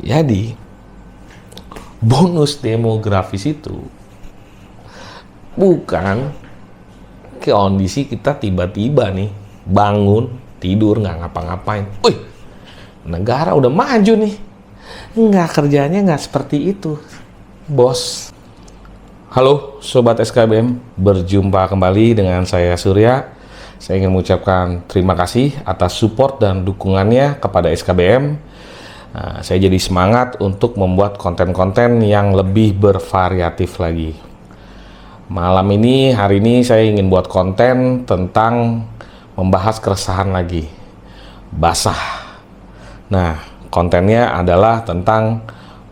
Jadi, bonus demografis itu bukan kondisi kita tiba-tiba nih bangun, tidur, nggak ngapa-ngapain. Wih, negara udah maju nih. Nggak, kerjanya nggak seperti itu, bos. Halo Sobat SKBM, berjumpa kembali dengan saya Surya. Saya ingin mengucapkan terima kasih atas support dan dukungannya kepada SKBM. Saya jadi semangat untuk membuat konten-konten yang lebih bervariatif lagi. Hari ini saya ingin buat konten tentang membahas keresahan lagi. Basah. Nah, kontennya adalah tentang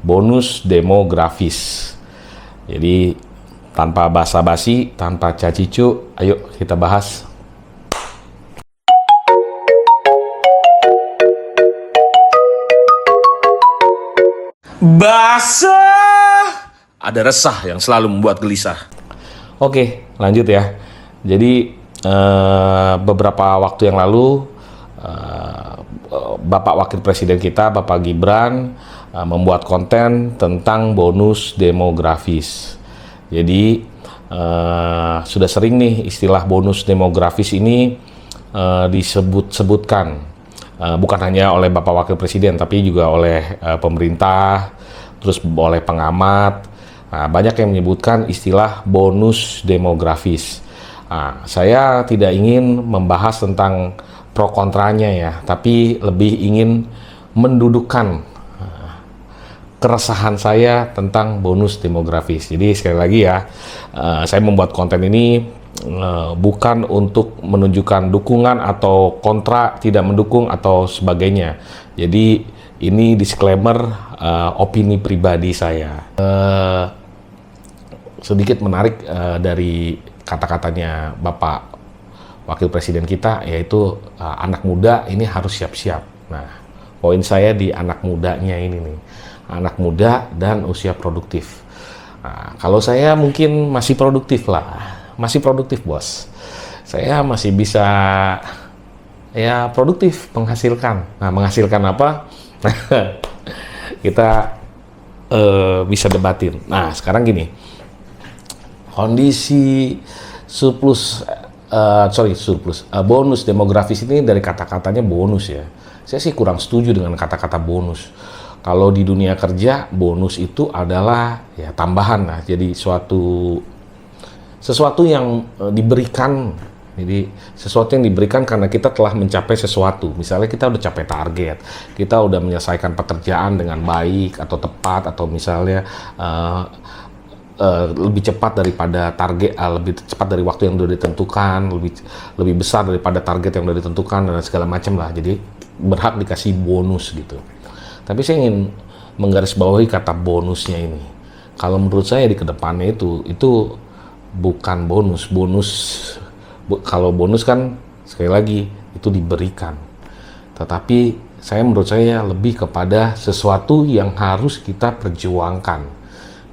bonus demografis. Jadi, tanpa basa-basi, tanpa cacicu, ayo kita bahas. Basah! Ada resah yang selalu membuat gelisah. Oke, lanjut ya. Jadi, beberapa waktu yang lalu, Bapak Wakil Presiden kita, Bapak Gibran, membuat konten tentang bonus demografis. Jadi sudah sering nih istilah bonus demografis ini disebut-sebutkan, bukan hanya oleh Bapak Wakil Presiden, tapi juga oleh pemerintah, terus oleh pengamat. Banyak yang menyebutkan istilah bonus demografis. Saya tidak ingin membahas tentang pro kontranya ya, tapi lebih ingin mendudukkan keresahan saya tentang bonus demografis. Jadi sekali lagi ya, saya membuat konten ini bukan untuk menunjukkan dukungan atau kontra, tidak mendukung atau sebagainya. Jadi ini disclaimer, opini pribadi saya. Sedikit menarik dari kata-katanya Bapak Wakil Presiden kita, yaitu anak muda ini harus siap-siap. Nah, poin saya di anak mudanya ini nih. Anak muda dan usia produktif. Kalau saya mungkin masih produktif lah, masih produktif bos. Saya masih bisa ya produktif, menghasilkan. Nah, menghasilkan apa? Kita bisa debatin. Nah, sekarang gini, kondisi bonus demografis ini dari kata-katanya bonus ya. Saya sih kurang setuju dengan kata-kata bonus. Kalau di dunia kerja, bonus itu adalah ya tambahan lah. Jadi sesuatu yang diberikan. Jadi sesuatu yang diberikan karena kita telah mencapai sesuatu. Misalnya kita udah capai target, kita udah menyelesaikan pekerjaan dengan baik atau tepat, atau misalnya lebih cepat daripada target, lebih cepat dari waktu yang sudah ditentukan, lebih besar daripada target yang sudah ditentukan dan segala macam lah. Jadi berhak dikasih bonus gitu. Tapi saya ingin menggarisbawahi kata bonusnya ini. Kalau menurut saya di kedepannya itu bukan bonus. Kalau bonus kan sekali lagi itu diberikan. Tetapi menurut saya lebih kepada sesuatu yang harus kita perjuangkan.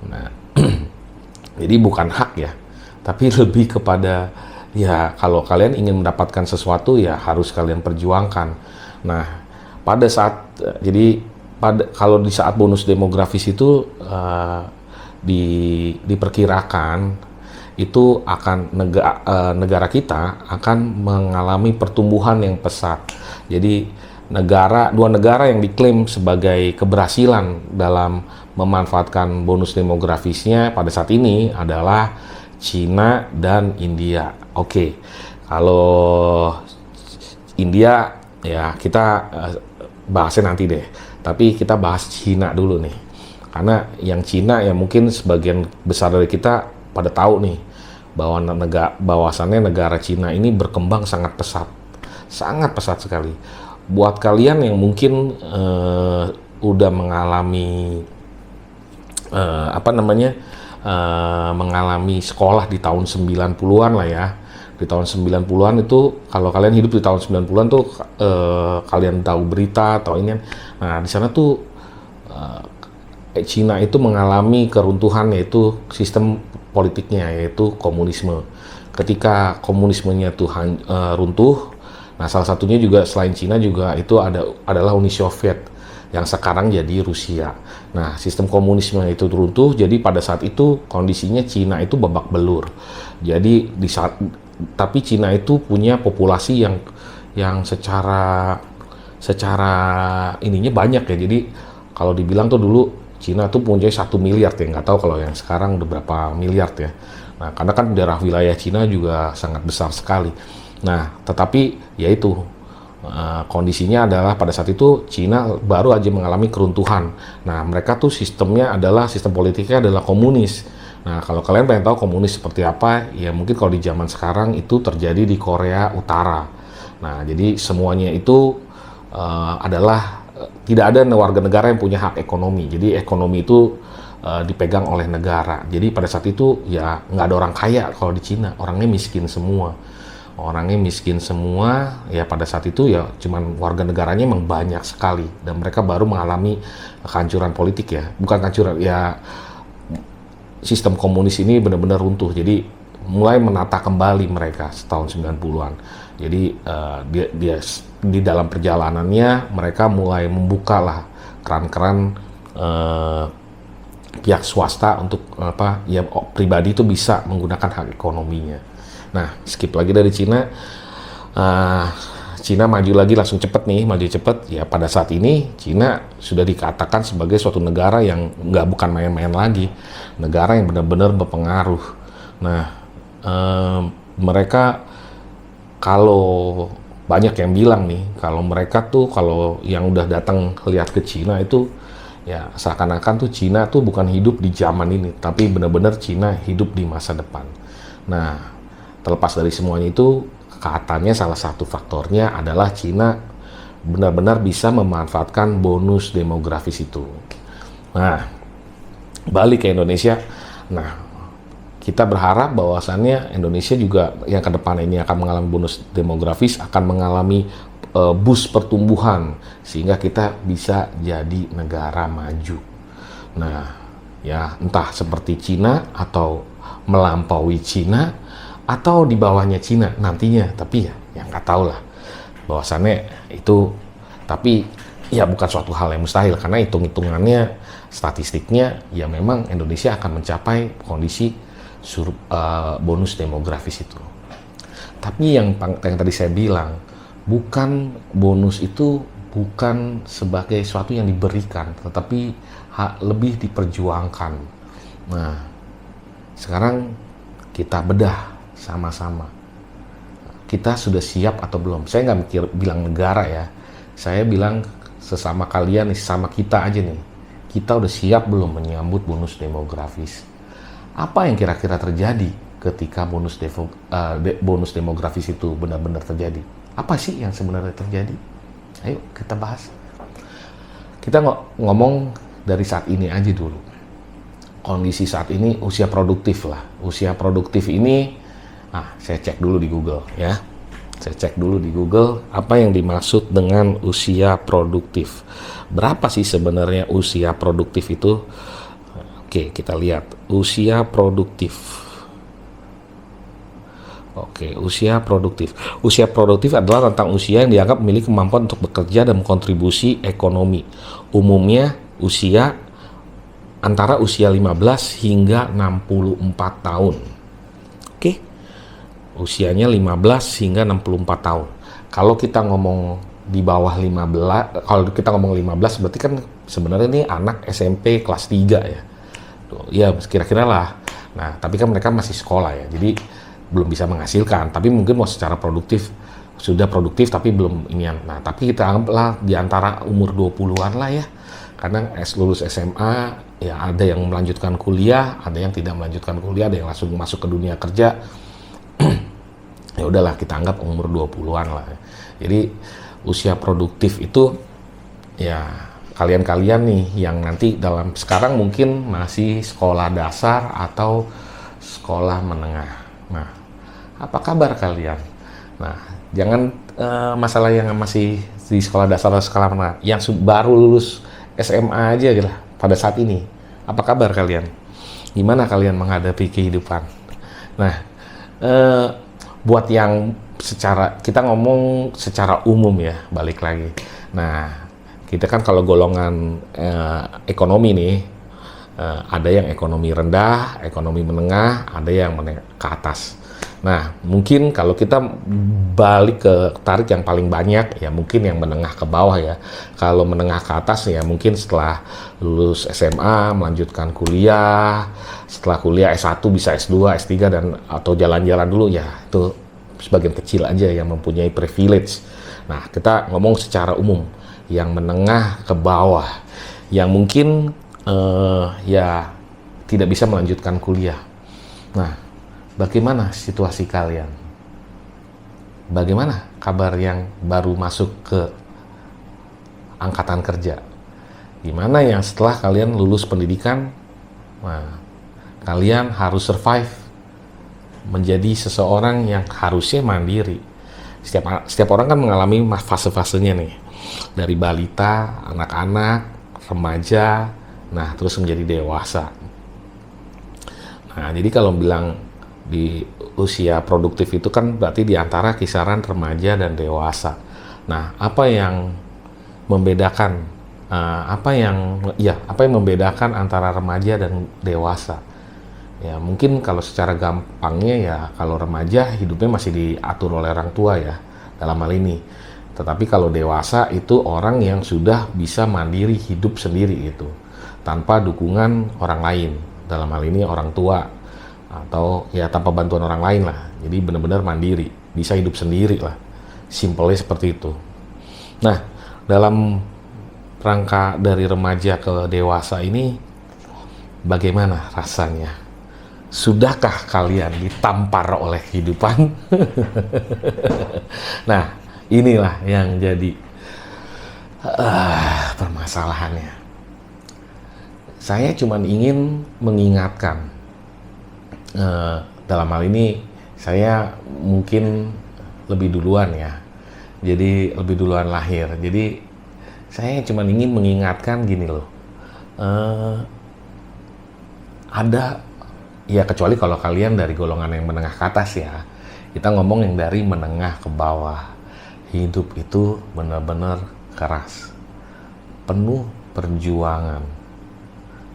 Nah, jadi bukan hak ya, tapi lebih kepada ya kalau kalian ingin mendapatkan sesuatu ya harus kalian perjuangkan. Nah, kalau di saat bonus demografis itu diperkirakan itu akan negara kita akan mengalami pertumbuhan yang pesat. Jadi dua negara yang diklaim sebagai keberhasilan dalam memanfaatkan bonus demografisnya pada saat ini adalah Cina dan India. Oke, kalau India ya kita bahasnya nanti deh. Tapi kita bahas Cina dulu nih. Karena yang Cina ya mungkin sebagian besar dari kita pada tahu nih bahwasannya negara Cina ini berkembang sangat pesat. Sangat pesat sekali. Buat kalian yang mungkin udah mengalami mengalami sekolah di tahun 90-an lah ya. Di tahun 90-an itu, kalau kalian hidup di tahun 90-an tuh kalian tahu berita atau ini. Nah, di sana tuh Cina itu mengalami keruntuhan, yaitu sistem politiknya, yaitu komunisme. Ketika komunismenya tuh runtuh, nah salah satunya juga selain Cina juga itu adalah Uni Soviet. yang sekarang jadi Rusia. Nah, sistem komunisme itu runtuh, jadi pada saat itu kondisinya Cina itu babak belur. Jadi tapi Cina itu punya populasi yang secara ininya banyak ya. Jadi kalau dibilang tuh dulu Cina tuh punya 1 miliar ya, nggak tahu kalau yang sekarang udah berapa miliar ya. Nah, karena kan daerah wilayah Cina juga sangat besar sekali. Nah, tetapi yaitu kondisinya adalah pada saat itu Cina baru aja mengalami keruntuhan. Nah, mereka tuh sistem politiknya adalah komunis. Nah, kalau kalian pengen tahu komunis seperti apa, ya mungkin kalau di zaman sekarang itu terjadi di Korea Utara. Nah, jadi semuanya itu adalah tidak ada warga negara yang punya hak ekonomi. Jadi ekonomi itu dipegang oleh negara. Jadi pada saat itu ya nggak ada orang kaya kalau di Cina, orangnya miskin semua. Ya pada saat itu ya cuman warga negaranya memang banyak sekali, dan mereka baru mengalami kehancuran politik ya, bukan kehancuran ya, sistem komunis ini benar-benar runtuh. Jadi mulai menata kembali mereka tahun 90-an. Jadi dia di dalam perjalanannya mereka mulai membuka lah keran-keran pihak swasta untuk pribadi itu bisa menggunakan hak ekonominya. Nah, skip lagi dari Cina. Cina maju lagi langsung maju cepet. Ya pada saat ini Cina sudah dikatakan sebagai suatu negara yang bukan main-main lagi, negara yang benar-benar berpengaruh. Nah, mereka kalau banyak yang bilang nih, kalau mereka tuh kalau yang udah datang lihat ke Cina itu ya seakan-akan tuh Cina tuh bukan hidup di zaman ini, tapi benar-benar Cina hidup di masa depan. Nah, terlepas dari semuanya itu, katanya salah satu faktornya adalah Cina benar-benar bisa memanfaatkan bonus demografis itu. Nah, balik ke Indonesia. Nah, kita berharap bahwasannya Indonesia juga yang ke depan ini akan mengalami bonus demografis, akan mengalami boost pertumbuhan, sehingga kita bisa jadi negara maju. Nah, ya entah seperti Cina atau melampaui Cina, atau di bawahnya Cina nantinya, tapi ya nggak tahu lah bahwasannya itu. Tapi ya bukan suatu hal yang mustahil, karena hitung-hitungannya, statistiknya ya memang Indonesia akan mencapai kondisi bonus demografis itu. Tapi yang tadi saya bilang, bonus itu bukan sebagai sesuatu yang diberikan, tetapi lebih diperjuangkan. Nah, sekarang kita bedah sama-sama. Kita sudah siap atau belum? Saya nggak bilang negara ya. Saya bilang sesama kalian, sama kita aja nih. Kita udah siap belum menyambut bonus demografis? Apa yang kira-kira terjadi ketika bonus demografis itu benar-benar terjadi? Apa sih yang sebenarnya terjadi? Ayo kita bahas. Kita ngomong dari saat ini aja dulu. Kondisi saat ini usia produktif lah. Usia produktif ini saya cek dulu di Google ya. Saya cek dulu di Google apa yang dimaksud dengan usia produktif. Berapa sih sebenarnya usia produktif itu? Oke, kita lihat usia produktif. Oke, usia produktif. Usia produktif adalah tentang usia yang dianggap memiliki kemampuan untuk bekerja dan berkontribusi ekonomi. Umumnya usia antara usia 15 hingga 64 tahun. Oke. Usianya 15 hingga 64 tahun. Kalau kita ngomong di bawah 15, kalau kita ngomong 15 berarti kan sebenarnya ini anak SMP kelas 3 ya. Ya kira-kira lah. Nah, tapi kan mereka masih sekolah ya. Jadi belum bisa menghasilkan, tapi mungkin mau secara produktif sudah produktif tapi belum inian. Nah, tapi kita anggaplah di antara umur 20-an lah ya. Karena lulus SMA ya ada yang melanjutkan kuliah, ada yang tidak melanjutkan kuliah, ada yang langsung masuk ke dunia kerja. Ya udahlah kita anggap umur 20-an lah. Jadi usia produktif itu ya kalian-kalian nih yang nanti sekarang mungkin masih sekolah dasar atau sekolah menengah. Nah, apa kabar kalian? Nah, jangan masalah yang masih di sekolah dasar atau sekolah menengah, yang baru lulus SMA aja lah pada saat ini. Apa kabar kalian? Gimana kalian menghadapi kehidupan? Nah, buat yang kita ngomong secara umum ya, balik lagi. Nah, kita kan kalau golongan ekonomi nih, ada yang ekonomi rendah, ekonomi menengah, ada yang ke atas. Nah, mungkin kalau kita balik ke tarik yang paling banyak, ya mungkin yang menengah ke bawah ya. Kalau menengah ke atas ya mungkin setelah lulus SMA, melanjutkan kuliah, setelah kuliah S1 bisa S2, S3, dan atau jalan-jalan dulu ya, itu sebagian kecil aja yang mempunyai privilege. Nah, kita ngomong secara umum, yang menengah ke bawah, yang mungkin ya tidak bisa melanjutkan kuliah. Nah, bagaimana situasi kalian? Bagaimana kabar yang baru masuk ke angkatan kerja? Gimana yang setelah kalian lulus pendidikan, nah, kalian harus survive menjadi seseorang yang harusnya mandiri. Setiap orang kan mengalami fase-fasenya nih, dari balita, anak-anak, remaja, nah terus menjadi dewasa. Nah, jadi kalau bilang di usia produktif itu kan berarti di antara kisaran remaja dan dewasa. Nah, apa yang membedakan apa yang membedakan antara remaja dan dewasa? Ya, mungkin kalau secara gampangnya ya kalau remaja hidupnya masih diatur oleh orang tua ya dalam hal ini. Tetapi kalau dewasa itu orang yang sudah bisa mandiri hidup sendiri itu tanpa dukungan orang lain. Dalam hal ini orang tua, atau ya tanpa bantuan orang lain lah. Jadi benar-benar mandiri, bisa hidup sendiri lah. Simpelnya seperti itu. Nah, dalam rangka dari remaja ke dewasa ini, bagaimana rasanya? Sudahkah kalian ditampar oleh kehidupan? Nah, inilah yang jadi permasalahannya. Saya cuma ingin mengingatkan, dalam hal ini saya mungkin lebih duluan ya, jadi lebih duluan lahir. Jadi saya cuma ingin mengingatkan gini loh, ada ya, kecuali kalau kalian dari golongan yang menengah ke atas ya, kita ngomong yang dari menengah ke bawah. Hidup itu benar-benar keras, penuh perjuangan.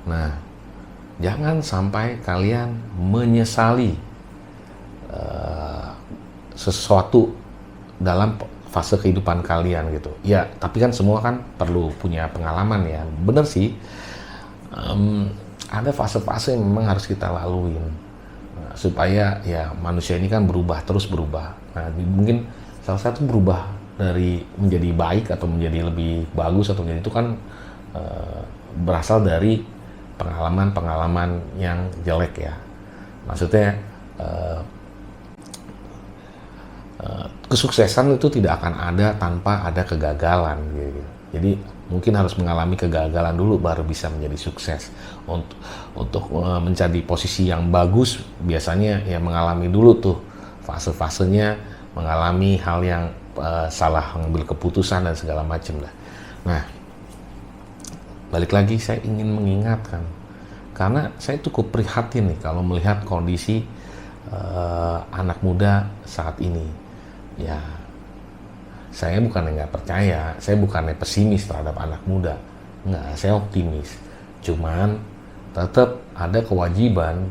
Nah, jangan sampai kalian menyesali sesuatu dalam fase kehidupan kalian gitu. Ya, tapi kan semua kan perlu punya pengalaman ya. Bener sih, ada fase-fase yang memang harus kita laluin supaya ya manusia ini kan terus berubah. Nah, mungkin salah satu berubah dari menjadi baik atau menjadi lebih bagus atau menjadi itu kan berasal dari pengalaman-pengalaman yang jelek ya. Maksudnya kesuksesan itu tidak akan ada tanpa ada kegagalan gitu. Jadi mungkin harus mengalami kegagalan dulu baru bisa menjadi sukses. Untuk menjadi posisi yang bagus biasanya ya mengalami dulu tuh fase-fasenya, mengalami hal yang salah mengambil keputusan dan segala macam lah. Nah, balik lagi saya ingin mengingatkan, karena saya cukup prihatin nih kalau melihat kondisi anak muda saat ini. Ya, saya bukannya nggak percaya, saya bukannya pesimis terhadap anak muda. Nggak, saya optimis. Cuman tetap ada kewajiban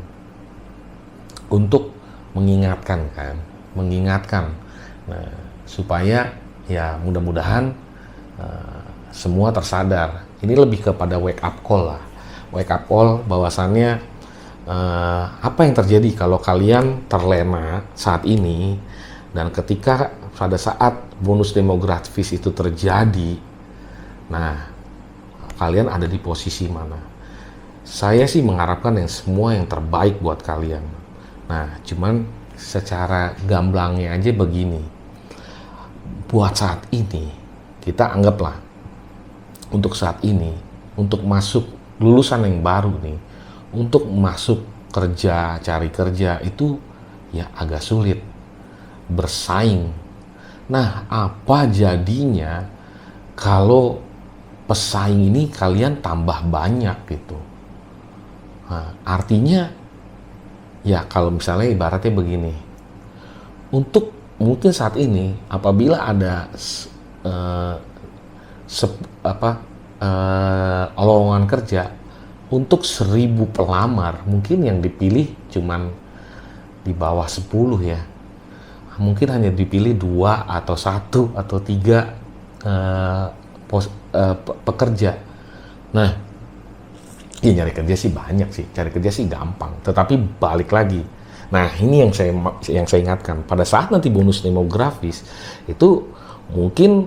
untuk mengingatkan kan, nah, supaya ya mudah-mudahan semua tersadar. Ini lebih kepada wake up call lah, wake up call bahwasannya apa yang terjadi kalau kalian terlena saat ini, dan ketika pada saat bonus demografis itu terjadi, nah kalian ada di posisi mana? Saya sih mengharapkan semua yang terbaik buat kalian. Nah, cuman secara gamblangnya aja begini, buat saat ini kita anggaplah untuk saat ini, untuk masuk lulusan yang baru nih, untuk masuk kerja, cari kerja itu ya agak sulit, bersaing. Nah, apa jadinya kalau pesaing ini kalian tambah banyak gitu? Nah, artinya ya kalau misalnya ibaratnya begini, untuk mungkin saat ini apabila ada lowongan kerja untuk 1.000 pelamar, mungkin yang dipilih cuman di bawah 10 ya. Mungkin hanya dipilih 2 atau 1 atau 3 pekerja. Nah, ya nyari kerja sih banyak sih, cari kerja sih gampang. Tetapi balik lagi. Nah, ini yang saya ingatkan. Pada saat nanti bonus demografis itu mungkin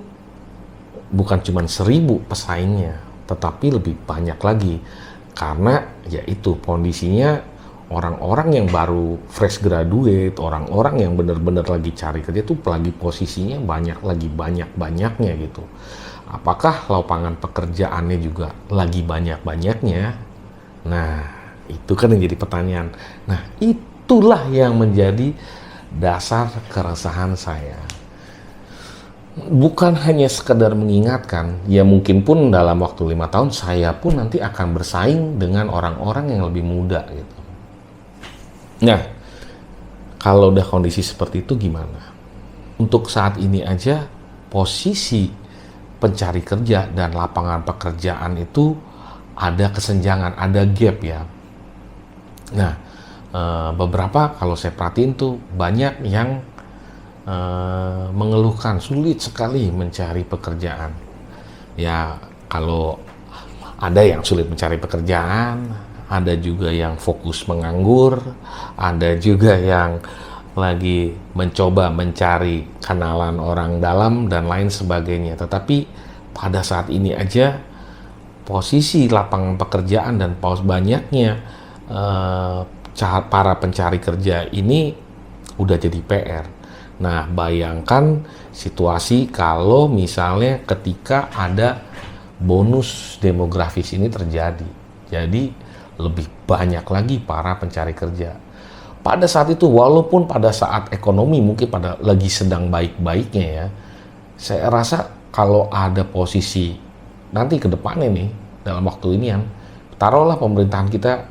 bukan cuma 1.000 pesaingnya, tetapi lebih banyak lagi. Karena yaitu kondisinya orang-orang yang baru fresh graduate, orang-orang yang benar-benar lagi cari kerja itu lagi posisinya banyak-banyaknya gitu. Apakah lapangan pekerjaannya juga lagi banyak-banyaknya? Nah, itu kan yang jadi pertanyaan. Nah, itulah yang menjadi dasar keresahan saya. Bukan hanya sekedar mengingatkan, ya mungkin pun dalam waktu 5 tahun saya pun nanti akan bersaing dengan orang-orang yang lebih muda gitu. Nah, kalau udah kondisi seperti itu gimana? Untuk saat ini aja posisi pencari kerja dan lapangan pekerjaan itu ada kesenjangan, ada gap ya. Nah, beberapa kalau saya perhatiin tuh banyak yang mengeluhkan sulit sekali mencari pekerjaan. Ya, kalau ada yang sulit mencari pekerjaan, ada juga yang fokus menganggur, ada juga yang lagi mencoba mencari kenalan orang dalam dan lain sebagainya. Tetapi pada saat ini aja posisi lapangan pekerjaan dan banyaknya para pencari kerja ini udah jadi PR. Nah, bayangkan situasi kalau misalnya ketika ada bonus demografis ini terjadi. Jadi lebih banyak lagi para pencari kerja. Pada saat itu, walaupun pada saat ekonomi mungkin lagi sedang baik-baiknya ya, saya rasa kalau ada posisi nanti ke depannya nih, dalam waktu ini kan, taruhlah pemerintahan kita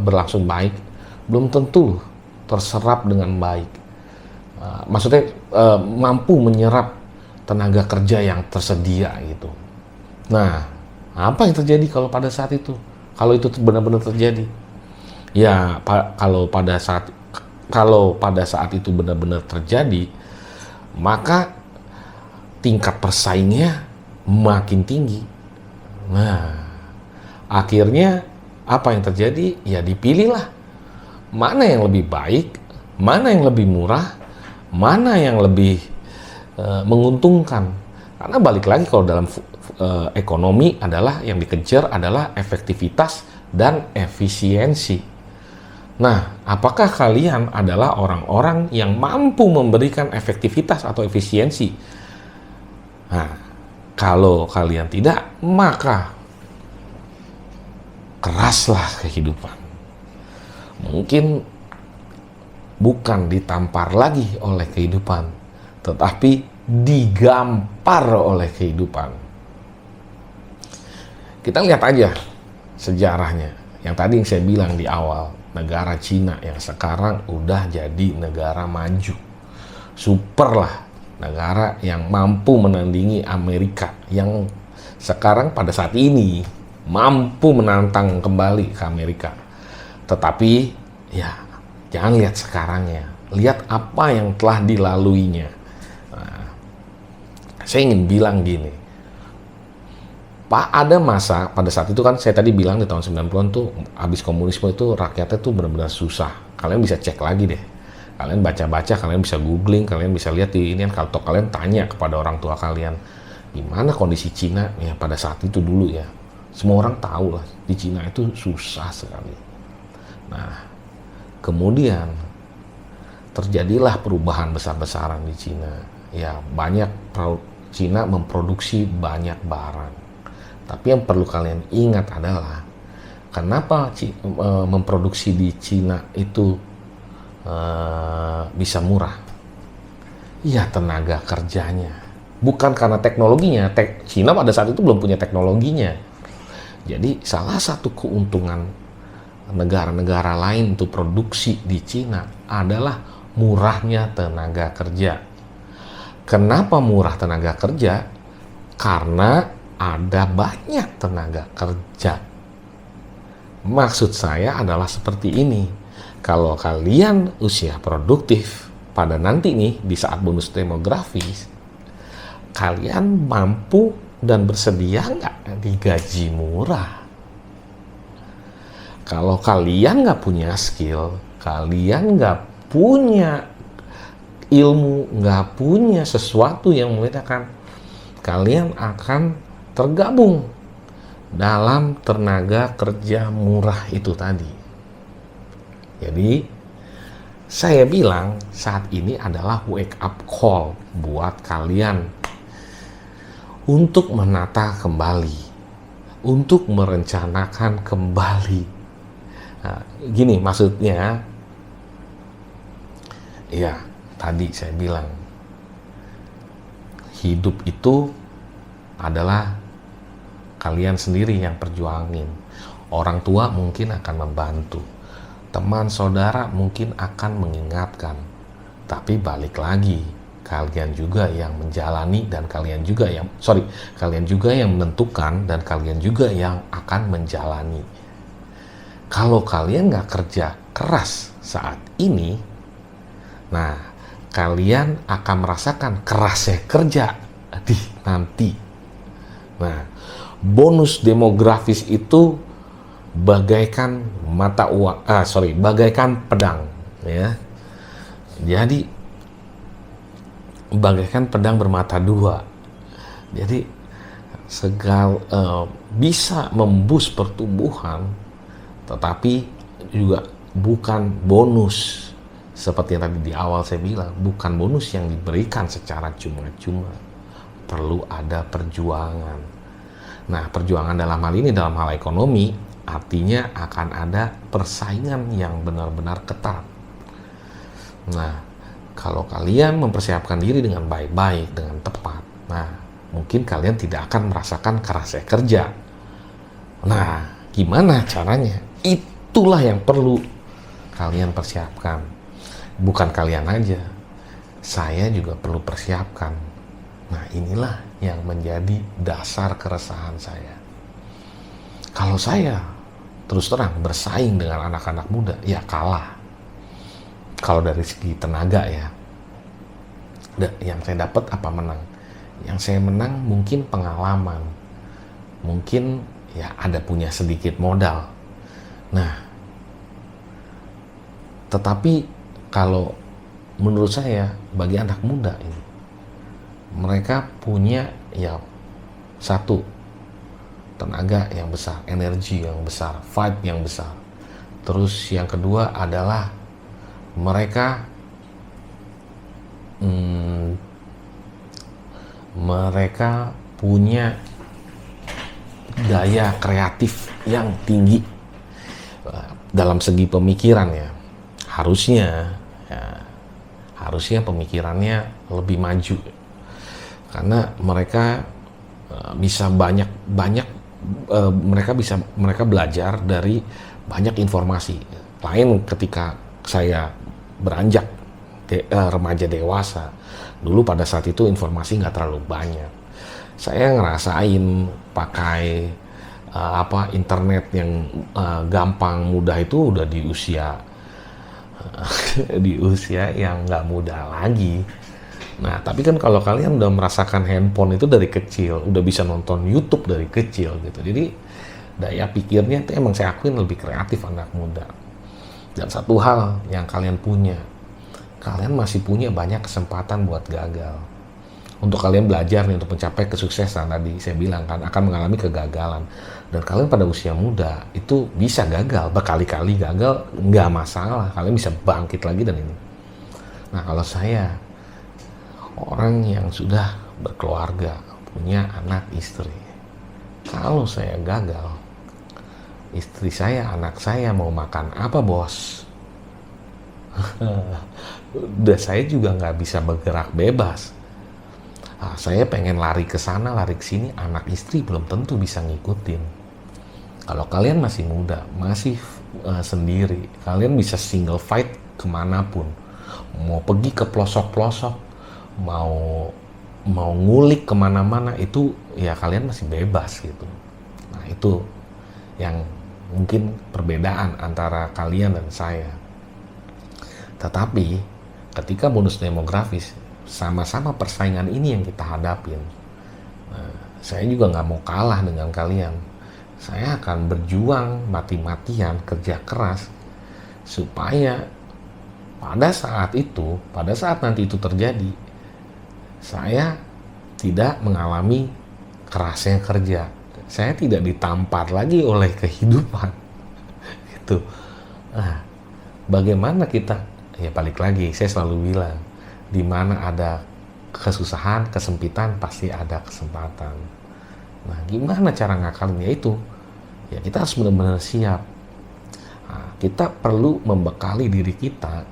berlangsung baik, belum tentu terserap dengan baik. Maksudnya mampu menyerap tenaga kerja yang tersedia gitu. Nah, apa yang terjadi kalau pada saat itu? Kalau itu benar-benar terjadi, ya kalau pada saat itu benar-benar terjadi, maka tingkat persaingnya makin tinggi. Nah, akhirnya apa yang terjadi? Ya dipilihlah mana yang lebih baik, mana yang lebih murah, mana yang lebih menguntungkan. Karena balik lagi kalau dalam ekonomi adalah yang dikejar adalah efektivitas dan efisiensi. Nah, apakah kalian adalah orang-orang yang mampu memberikan efektivitas atau efisiensi? Nah, kalau kalian tidak, maka keraslah kehidupan. Mungkin bukan ditampar lagi oleh kehidupan, tetapi digampar oleh kehidupan. Kita lihat aja sejarahnya. Yang tadi yang saya bilang di awal, negara Cina yang sekarang udah jadi negara maju. Super lah, negara yang mampu menandingi Amerika, yang sekarang pada saat ini mampu menantang kembali ke Amerika. Tetapi ya jangan lihat sekarangnya, lihat apa yang telah dilaluinya. Nah, saya ingin bilang gini, Pak, ada masa pada saat itu kan saya tadi bilang di tahun 90-an tuh habis komunisme itu rakyatnya tuh benar-benar susah. Kalian bisa cek lagi deh. Kalian baca-baca, kalian bisa googling, kalian bisa lihat di ini kan, kalau kalian tanya kepada orang tua kalian gimana kondisi Cina ya pada saat itu dulu ya. Semua orang tahu lah di Cina itu susah sekali. Nah, kemudian terjadilah perubahan besar-besaran di Cina. Ya, Cina memproduksi banyak barang. Tapi yang perlu kalian ingat adalah kenapa memproduksi di Cina itu bisa murah? Ya, tenaga kerjanya. Bukan karena teknologinya. Cina pada saat itu belum punya teknologinya. Jadi salah satu keuntungan negara-negara lain untuk produksi di Cina adalah murahnya tenaga kerja. Kenapa murah tenaga kerja? Karena ada banyak tenaga kerja. Maksud saya adalah seperti ini. Kalau kalian usia produktif pada nanti nih di saat bonus demografis, kalian mampu dan bersedia nggak digaji murah? Kalau kalian nggak punya skill, kalian nggak punya ilmu, nggak punya sesuatu yang membedakan, kalian akan tergabung dalam tenaga kerja murah itu tadi. Jadi saya bilang saat ini adalah wake up call buat kalian untuk menata kembali, untuk merencanakan kembali. Nah, gini maksudnya, ya tadi saya bilang hidup itu adalah kalian sendiri yang perjuangin. Orang tua mungkin akan membantu, teman saudara mungkin akan mengingatkan, tapi balik lagi kalian juga yang menjalani dan kalian juga yang menentukan dan kalian juga yang akan menjalani. Kalau kalian nggak kerja keras saat ini, nah kalian akan merasakan kerasnya kerja di nanti. Nah, bonus demografis itu bagaikan bagaikan pedang, ya. Jadi bagaikan pedang bermata dua. Jadi bisa memboost pertumbuhan, tetapi juga bukan bonus seperti yang tadi di awal saya bilang, bukan bonus yang diberikan secara cuma-cuma. Perlu ada perjuangan. Nah, perjuangan dalam hal ini, dalam hal ekonomi, artinya akan ada persaingan yang benar-benar ketat. Nah, kalau kalian mempersiapkan diri dengan baik-baik, dengan tepat, nah, mungkin kalian tidak akan merasakan kerasnya kerja. Nah, gimana caranya? Itulah yang perlu kalian persiapkan. Bukan kalian aja, saya juga perlu persiapkan. Nah, inilah yang menjadi dasar keresahan saya. Kalau saya terus terang bersaing dengan anak-anak muda, ya kalah. Kalau dari segi tenaga ya, yang saya dapat apa menang? Yang saya menang mungkin pengalaman, mungkin ya ada punya sedikit modal. Nah, tetapi kalau menurut saya bagi anak muda ini, mereka punya ya satu, tenaga yang besar, energi yang besar, vibe yang besar. Terus yang kedua adalah mereka punya daya kreatif yang tinggi dalam segi pemikiran ya. Harusnya pemikirannya lebih maju karena mereka bisa mereka belajar dari banyak informasi. Lain ketika saya beranjak remaja dewasa, dulu pada saat itu informasi nggak terlalu banyak. Saya ngerasain pakai internet yang gampang mudah itu udah di usia yang nggak muda lagi. Nah, tapi kan kalau kalian udah merasakan handphone itu dari kecil, udah bisa nonton YouTube dari kecil gitu. Jadi daya pikirnya itu emang saya akuin lebih kreatif anak muda. Dan satu hal yang kalian punya, kalian masih punya banyak kesempatan buat gagal. Untuk kalian belajar nih untuk mencapai kesuksesan, tadi saya bilang kan akan mengalami kegagalan. Dan kalian pada usia muda itu bisa gagal, berkali-kali gagal, nggak masalah. Kalian bisa bangkit lagi dan ini. Nah, kalau saya orang yang sudah berkeluarga, punya anak istri, kalau saya gagal, istri saya, anak saya mau makan apa bos? Udah saya juga nggak bisa bergerak bebas. Saya pengen lari ke sana, lari ke sini, anak istri belum tentu bisa ngikutin. Kalau kalian masih muda, masih sendiri, kalian bisa single fight kemanapun. Mau pergi ke pelosok-pelosok, mau mau ngulik kemana-mana itu ya kalian masih bebas gitu. Nah itu yang mungkin perbedaan antara kalian dan saya. Tetapi ketika bonus demografis, sama-sama persaingan ini yang kita hadapin. Nah, saya juga nggak mau kalah dengan kalian. Saya akan berjuang mati-matian, kerja keras, supaya pada saat nanti itu terjadi, saya tidak mengalami kerasnya kerja. Saya tidak ditampar lagi oleh kehidupan. Gitu. Nah, bagaimana kita, ya balik lagi, saya selalu bilang, di mana ada kesusahan, kesempitan, pasti ada kesempatan. Nah, gimana cara ngakalinnya itu? Ya kita harus benar-benar siap. Nah, kita perlu membekali diri kita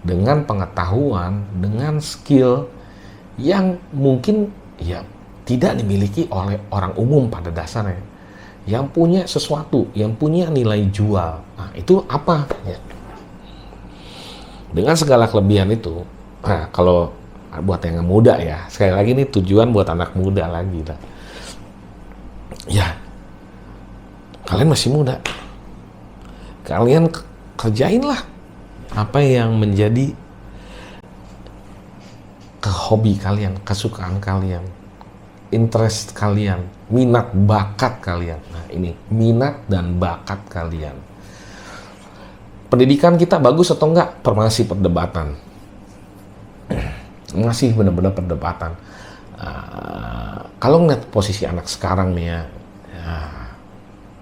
dengan pengetahuan, dengan skill yang mungkin ya tidak dimiliki oleh orang umum pada dasarnya. Yang punya sesuatu, yang punya nilai jual. Nah, itu apa? Ya. Dengan segala kelebihan itu, nah kalau buat yang muda ya, sekali lagi ini tujuan buat anak muda lagi lah. Ya, kalian masih muda. Kalian kerjainlah apa yang menjadi hobi kalian, kesukaan kalian, interest kalian, minat bakat kalian. Nah, ini minat dan bakat kalian. Pendidikan kita bagus atau enggak? Masih perdebatan. Masih benar-benar perdebatan. Kalau ngeliat posisi anak sekarang nih ya,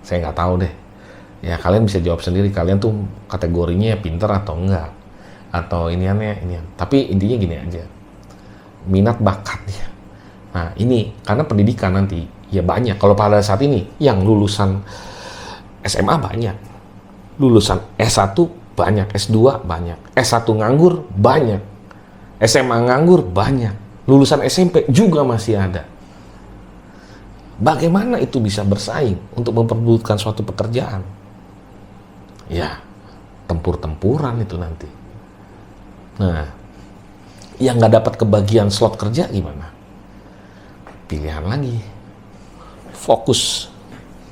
saya nggak tahu deh. Ya kalian bisa jawab sendiri, kalian tuh kategorinya pinter atau enggak, atau ini. Tapi intinya gini aja, minat bakatnya. Nah ini karena pendidikan nanti ya banyak. Kalau pada saat ini yang lulusan SMA banyak, lulusan S1 banyak, S2 banyak, S1 nganggur banyak, SMA nganggur banyak, lulusan SMP juga masih ada. Bagaimana itu bisa bersaing untuk memperebutkan suatu pekerjaan? Ya, tempur-tempuran itu nanti. Nah, yang nggak dapat kebagian slot kerja gimana? Pilihan lagi. Fokus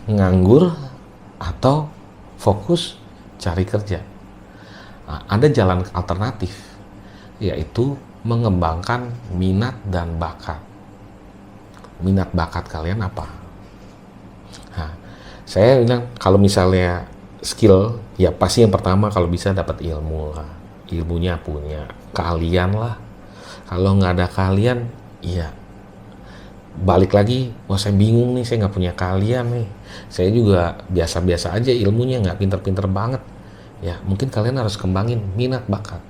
nganggur atau fokus cari kerja. Nah, ada jalan alternatif, yaitu mengembangkan minat dan bakat. Minat bakat kalian apa? Nah, saya bilang kalau misalnya skill, ya pasti yang pertama kalau bisa dapat ilmu lah. Ilmunya punya kalian lah. Kalau nggak ada kalian, ya balik lagi, wah saya bingung nih, saya nggak punya kalian nih. Saya juga biasa-biasa aja ilmunya, nggak pinter-pinter banget. Ya mungkin kalian harus kembangin minat bakat.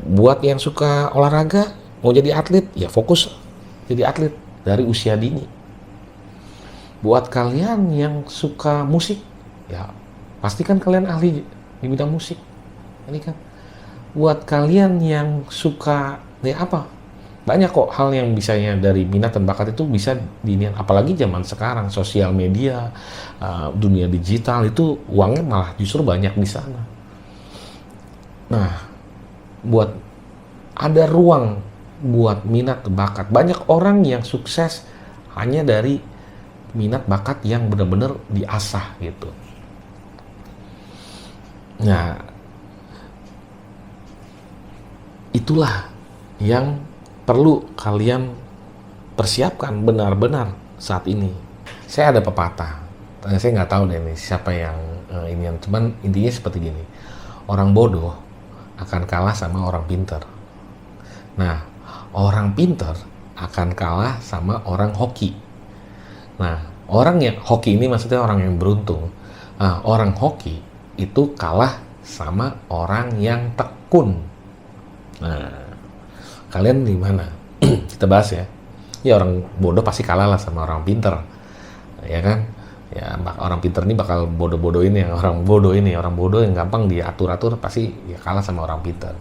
Buat yang suka olahraga, mau jadi atlet, ya fokus jadi atlet dari usia dini. Buat kalian yang suka musik, ya pastikan kalian ahli di bidang musik. Ini kan. Buat kalian yang suka banyak kok hal yang bisanya dari minat dan bakat itu bisa diniat. Apalagi zaman sekarang sosial media, dunia digital itu uangnya malah justru banyak di sana. Nah, buat ada ruang buat minat bakat. Banyak orang yang sukses hanya dari minat bakat yang benar-benar diasah gitu. Nah, itulah yang perlu kalian persiapkan benar-benar saat ini. Saya ada pepatah, saya nggak tahu deh nih siapa yang cuman intinya seperti gini. Orang bodoh akan kalah sama orang pintar. Nah, orang pintar akan kalah sama orang hoki. Nah, orang yang hoki ini maksudnya orang yang beruntung. Nah, orang hoki itu kalah sama orang yang tekun. Nah, kalian di mana? Kita bahas ya. Ya orang bodoh pasti kalah lah sama orang pintar. Ya kan? Ya orang pintar ini bakal bodoh-bodohin yang orang bodoh ini. Orang bodoh yang gampang diatur-atur pasti ya kalah sama orang pintar.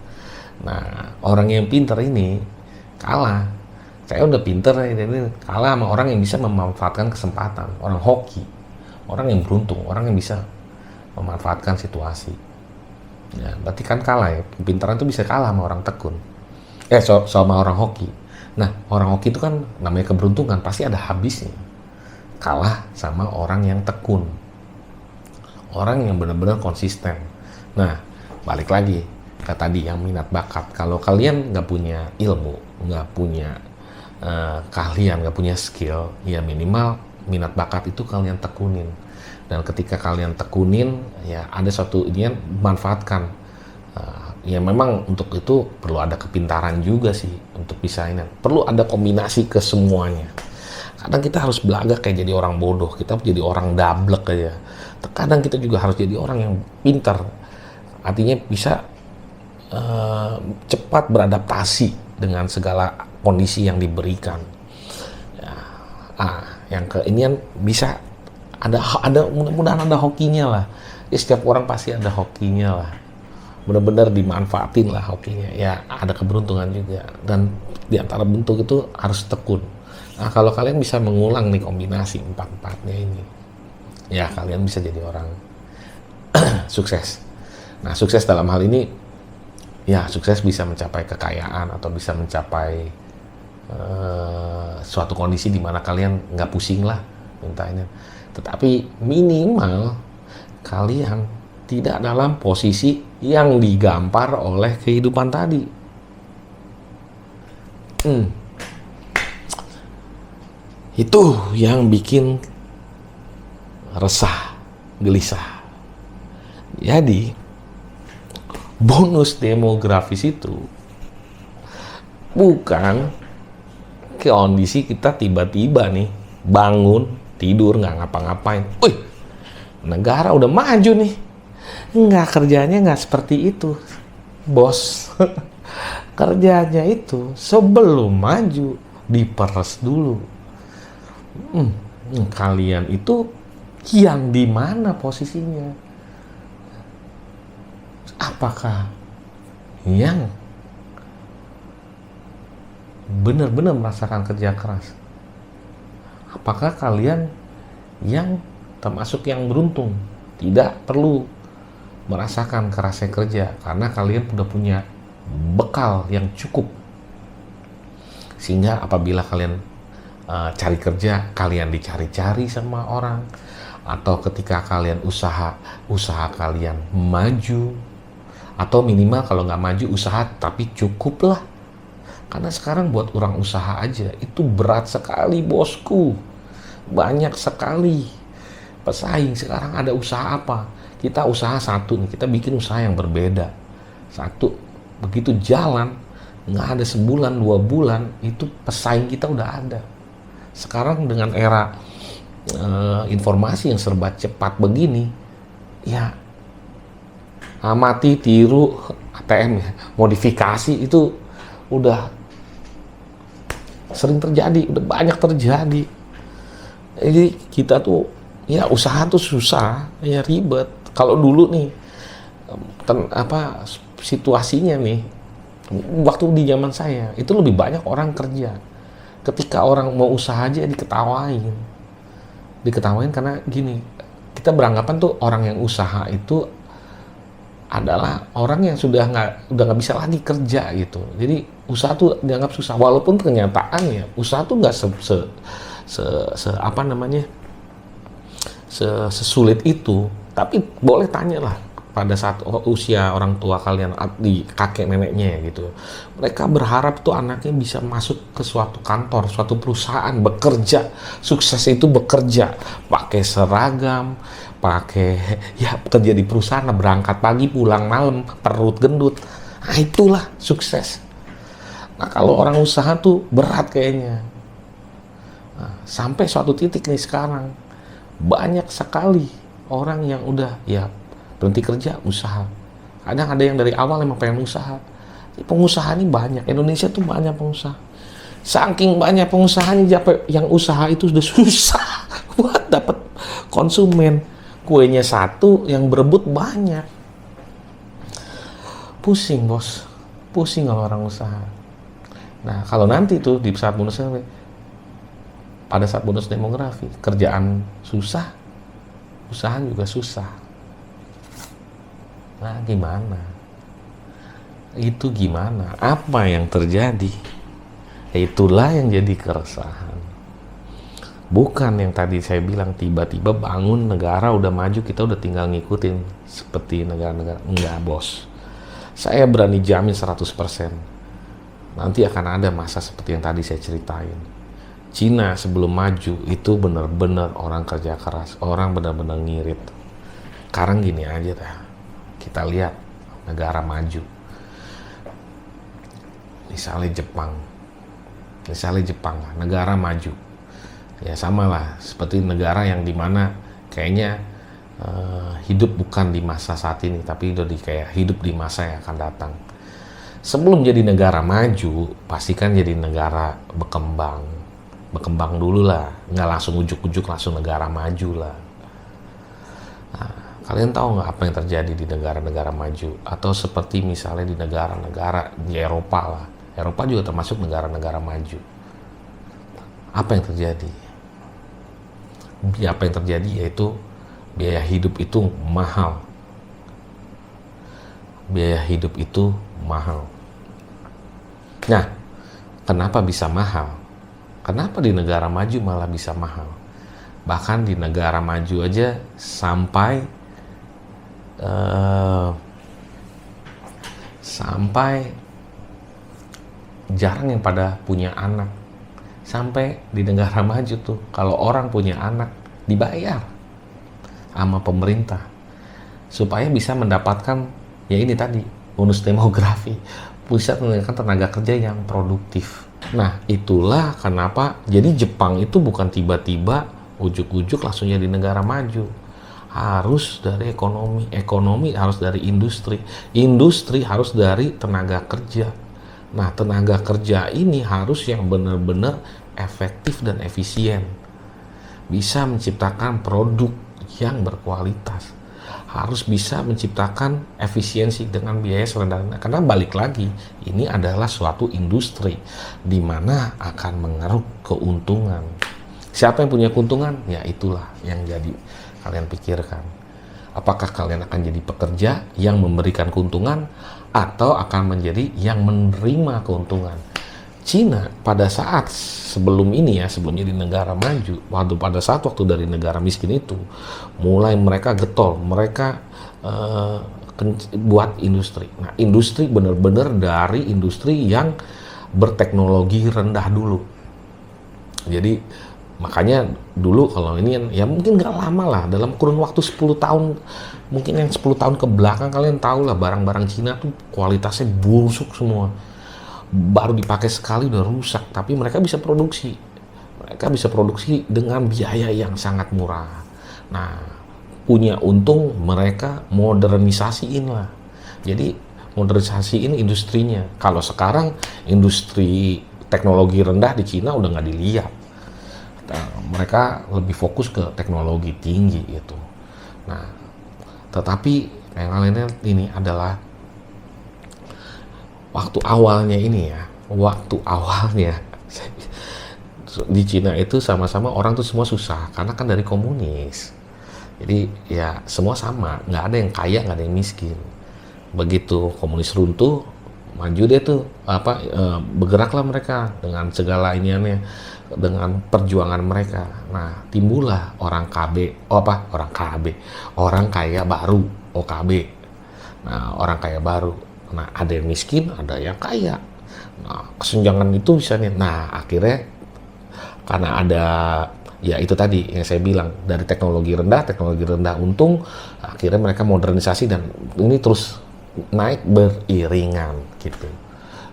Nah, orang yang pintar ini kalah. Saya udah pinter, ini kalah sama orang yang bisa memanfaatkan kesempatan. Orang hoki, orang yang beruntung, orang yang bisa memanfaatkan situasi. Ya, berarti kan kalah ya. Pintaran itu bisa kalah sama orang tekun. Sama orang hoki. Nah, orang hoki itu kan namanya keberuntungan, pasti ada habisnya. Kalah sama orang yang tekun. Orang yang benar-benar konsisten. Nah, balik lagi ke tadi yang minat bakat. Kalau kalian nggak punya ilmu, nggak punya keahlian, nggak punya skill, ya minimal minat bakat itu kalian tekunin. Dan ketika kalian tekunin, ya ada suatu ini manfaatkan. Ya memang untuk itu perlu ada kepintaran juga sih untuk bisa ini. Perlu ada kombinasi ke semuanya. Kadang kita harus belaga kayak jadi orang bodoh, kita jadi orang dablek aja. Kadang kita juga harus jadi orang yang pintar. Artinya bisa cepat beradaptasi dengan segala kondisi yang diberikan. Ya, yang ke ini bisa ada mudah-mudahan ada hokinya lah. Ya, setiap orang pasti ada hokinya lah. Benar-benar dimanfaatin lah hokinya. Ya ada keberuntungan juga. Dan di antara bentuk itu harus tekun. Nah kalau kalian bisa mengulang nih kombinasi empat-empatnya ini, ya kalian bisa jadi orang sukses. Nah sukses dalam hal ini, ya sukses bisa mencapai kekayaan atau bisa mencapai suatu kondisi di mana kalian nggak pusing lah mintanya. Tetapi minimal kalian tidak dalam posisi yang digampar oleh kehidupan tadi. Itu yang bikin resah, gelisah. Jadi, bonus demografis itu bukan kondisi kita tiba-tiba nih bangun, tidur, nggak ngapa-ngapain. Wih, negara udah maju nih. Nggak, kerjanya nggak seperti itu, bos. Kerjanya itu sebelum maju diperes dulu. Kalian itu yang di mana posisinya? Apakah yang benar-benar merasakan kerja keras? Apakah kalian yang termasuk yang beruntung, tidak perlu merasakan kerasnya kerja karena kalian sudah punya bekal yang cukup, sehingga apabila kalian cari kerja, kalian dicari-cari sama orang, atau ketika kalian usaha kalian maju, atau minimal kalau nggak maju usaha tapi cukup lah. Karena sekarang buat orang usaha aja itu berat sekali, bosku. Banyak sekali pesaing. Sekarang ada usaha apa? Kita usaha satu nih, kita bikin usaha yang berbeda. Satu, begitu jalan, nggak ada sebulan, 2 bulan, itu pesaing kita udah ada. Sekarang dengan era informasi yang serba cepat begini, ya amati, tiru, ATM ya, modifikasi itu udah sering terjadi, udah banyak terjadi. Jadi kita tuh, ya usaha tuh susah, ya ribet. Kalau dulu nih, situasinya nih, waktu di zaman saya, itu lebih banyak orang kerja. Ketika orang mau usaha aja diketawain. Diketawain karena gini, kita beranggapan tuh orang yang usaha itu adalah orang yang sudah nggak bisa lagi kerja gitu. Jadi usaha tuh dianggap susah, walaupun kenyataannya usaha tuh nggak sesulit itu. Tapi boleh tanyalah pada saat usia orang tua kalian, di kakek neneknya gitu, mereka berharap tuh anaknya bisa masuk ke suatu kantor, suatu perusahaan, bekerja. Sukses itu bekerja, pakai seragam, kerja di perusahaan, berangkat pagi pulang malam, perut gendut. Nah itulah sukses. Nah kalau orang usaha tuh berat kayaknya. Nah, sampai suatu titik nih sekarang banyak sekali orang yang udah berhenti kerja, usaha. Kadang ada yang dari awal emang pengen usaha. Pengusaha ini banyak, Indonesia tuh banyak pengusaha. Saking banyak pengusahanya, yang usaha itu sudah susah buat dapat konsumen. Kuenya satu, yang berebut banyak. Pusing, bos. Pusing kalau orang usaha. Nah, kalau nanti tuh di saat pada saat bonus demografi, kerjaan susah, usaha juga susah. Nah, gimana? Itu gimana? Apa yang terjadi? Itulah yang jadi keresahan. Bukan yang tadi saya bilang tiba-tiba bangun negara udah maju, kita udah tinggal ngikutin seperti negara-negara. Enggak, bos. Saya berani jamin 100%. Nanti akan ada masa seperti yang tadi saya ceritain. Cina sebelum maju itu benar-benar orang kerja keras, orang benar-benar ngirit. Sekarang gini aja dah. Kita lihat negara maju. Misalnya Jepang lah, negara maju. Ya sama lah, seperti negara yang dimana kayaknya hidup bukan di masa saat ini, tapi udah kayak hidup di masa yang akan datang. Sebelum jadi negara maju, pastikan jadi negara berkembang dulu lah, nggak langsung ujuk-ujuk langsung negara maju lah. Nah, kalian tahu nggak apa yang terjadi di negara-negara maju? Atau seperti misalnya di negara-negara di Eropa lah, Eropa juga termasuk negara-negara maju. Apa yang terjadi? Apa yang terjadi yaitu biaya hidup itu mahal. Biaya hidup itu mahal. Nah, kenapa bisa mahal? Kenapa di negara maju malah bisa mahal? Bahkan di negara maju aja sampai jarang yang pada punya anak. Sampai di negara maju tuh, kalau orang punya anak, dibayar sama pemerintah supaya bisa mendapatkan ya ini tadi, bonus demografi, bisa menggunakan tenaga kerja yang produktif. Nah, itulah kenapa jadi Jepang itu bukan tiba-tiba ujuk-ujuk langsung jadi negara maju. Harus dari ekonomi harus dari industri harus dari tenaga kerja. Nah, tenaga kerja ini harus yang benar-benar efektif dan efisien. Bisa menciptakan produk yang berkualitas. Harus bisa menciptakan efisiensi dengan biaya serendah. Karena balik lagi, ini adalah suatu industri di mana akan mengeruk keuntungan. Siapa yang punya keuntungan? Ya itulah yang jadi kalian pikirkan. Apakah kalian akan jadi pekerja yang memberikan keuntungan atau akan menjadi yang menerima keuntungan? Cina pada saat sebelum ini ya, sebelum jadi negara maju, pada saat waktu dari negara miskin itu, mulai mereka getol, mereka buat industri. Nah, industri benar-benar dari industri yang berteknologi rendah dulu. Jadi makanya dulu kalau ini ya mungkin nggak lama lah, dalam kurun waktu 10 tahun, mungkin yang 10 tahun ke belakang kalian tahu lah barang-barang Cina tuh kualitasnya busuk semua. Baru dipakai sekali udah rusak, tapi mereka bisa produksi. Mereka bisa produksi dengan biaya yang sangat murah. Nah, punya untung mereka modernisasiin lah. Jadi modernisasiin industrinya. Kalau sekarang industri teknologi rendah di Cina udah nggak dilihat. Mereka lebih fokus ke teknologi tinggi itu. Nah, tetapi yang lainnya ini adalah waktu awalnya di Cina itu sama-sama orang tuh semua susah karena kan dari komunis. Jadi ya semua sama, nggak ada yang kaya, nggak ada yang miskin. Begitu komunis runtuh, maju deh tuh bergeraklah mereka dengan segala iniannya, dengan perjuangan mereka. Nah, timbullah orang kaya baru, OKB. Nah, orang kaya baru. Nah, ada yang miskin, ada yang kaya. Nah, kesenjangan itu bisa nih. Nah, akhirnya karena ada ya itu tadi yang saya bilang, dari teknologi rendah untung, akhirnya mereka modernisasi dan ini terus naik beriringan gitu.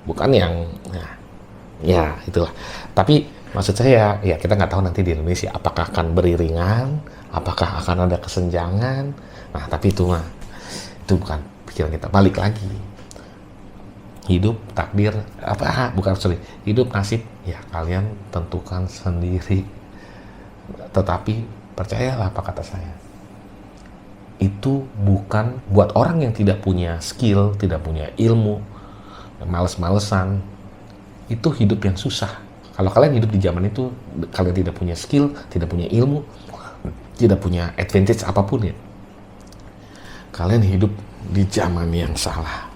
Bukan yang ya itulah. Tapi maksud saya ya kita nggak tahu nanti di Indonesia apakah akan beriringan, apakah akan ada kesenjangan. Nah, tapi itu bukan pikiran kita. Balik lagi, hidup takdir hidup nasib ya kalian tentukan sendiri. Tetapi percayalah apa kata saya, itu bukan buat orang yang tidak punya skill, tidak punya ilmu, males-malesan. Itu hidup yang susah. Kalau kalian hidup di zaman itu, kalian tidak punya skill, tidak punya ilmu, tidak punya advantage apapun ya, kalian hidup di zaman yang salah.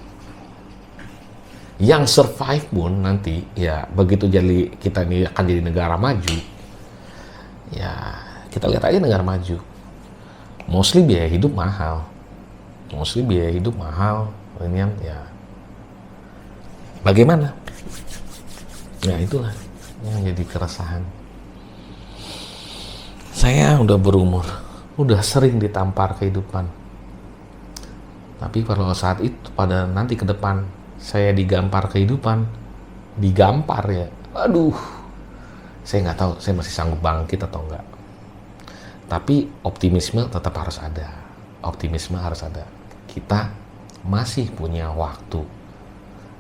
Yang survive pun nanti ya begitu jadi kita ini akan jadi negara maju, ya kita lihat aja negara maju. Mostly biaya hidup mahal. Ini yang ya bagaimana? Ya itulah yang jadi keresahan. Saya udah berumur, udah sering ditampar kehidupan. Tapi pada saat itu, pada nanti ke depan, saya digampar kehidupan, digampar ya. Aduh, saya nggak tahu, saya masih sanggup bangkit atau enggak. Tapi optimisme tetap harus ada. Optimisme harus ada. Kita masih punya waktu.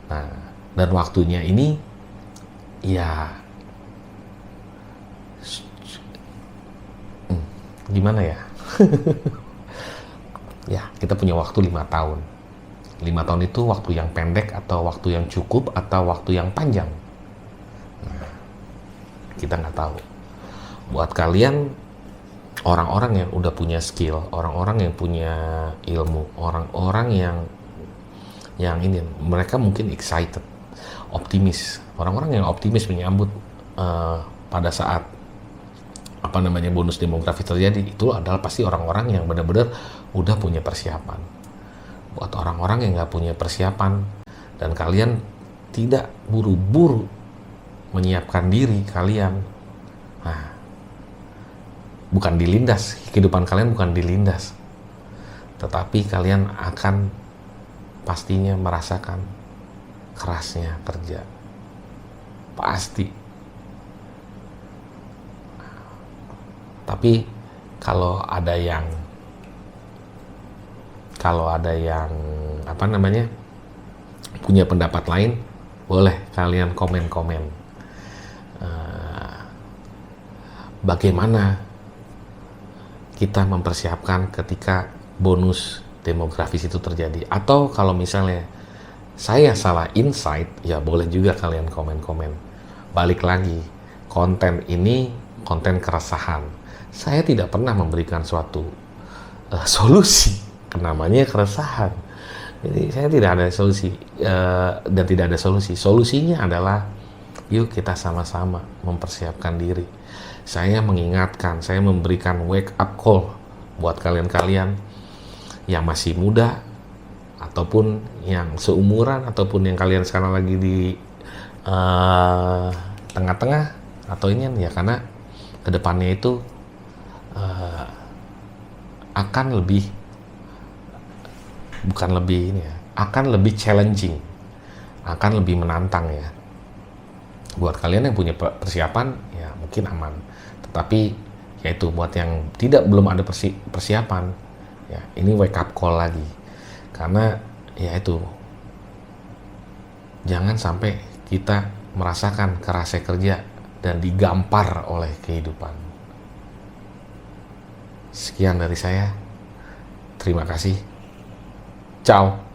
Nah, dan waktunya ini, ya, gimana ya? Ya, kita punya waktu 5 tahun. 5 tahun itu waktu yang pendek atau waktu yang cukup atau waktu yang panjang. Nah, kita nggak tahu. Buat kalian, orang-orang yang udah punya skill, orang-orang yang punya ilmu, orang-orang yang ini, mereka mungkin excited, optimis. Orang-orang yang optimis menyambut pada saat bonus demografi terjadi, itu adalah pasti orang-orang yang benar-benar udah punya persiapan. Buat orang-orang yang nggak punya persiapan dan kalian tidak buru-buru menyiapkan diri kalian, nah, bukan dilindas, kehidupan kalian bukan dilindas, tetapi kalian akan pastinya merasakan kerasnya kerja. Pasti. Tapi kalau ada yang punya pendapat lain, boleh kalian komen-komen. Bagaimana kita mempersiapkan ketika bonus demografis itu terjadi? Atau kalau misalnya saya salah insight, ya boleh juga kalian komen-komen. Balik lagi, konten ini konten keresahan. Saya tidak pernah memberikan suatu solusi, namanya keresahan. Jadi saya tidak ada solusi dan tidak ada solusi. Solusinya adalah yuk kita sama-sama mempersiapkan diri. Saya mengingatkan, saya memberikan wake up call buat kalian-kalian yang masih muda ataupun yang seumuran ataupun yang kalian sekarang lagi di tengah-tengah atau ini ya, karena kedepannya itu akan akan lebih challenging, akan lebih menantang ya. Buat kalian yang punya persiapan ya mungkin aman, tetapi yaitu buat yang belum ada persiapan ya, ini wake up call lagi, karena ya itu jangan sampai kita merasakan kerasnya kerja dan digampar oleh kehidupan. Sekian dari saya. Terima kasih. Ciao.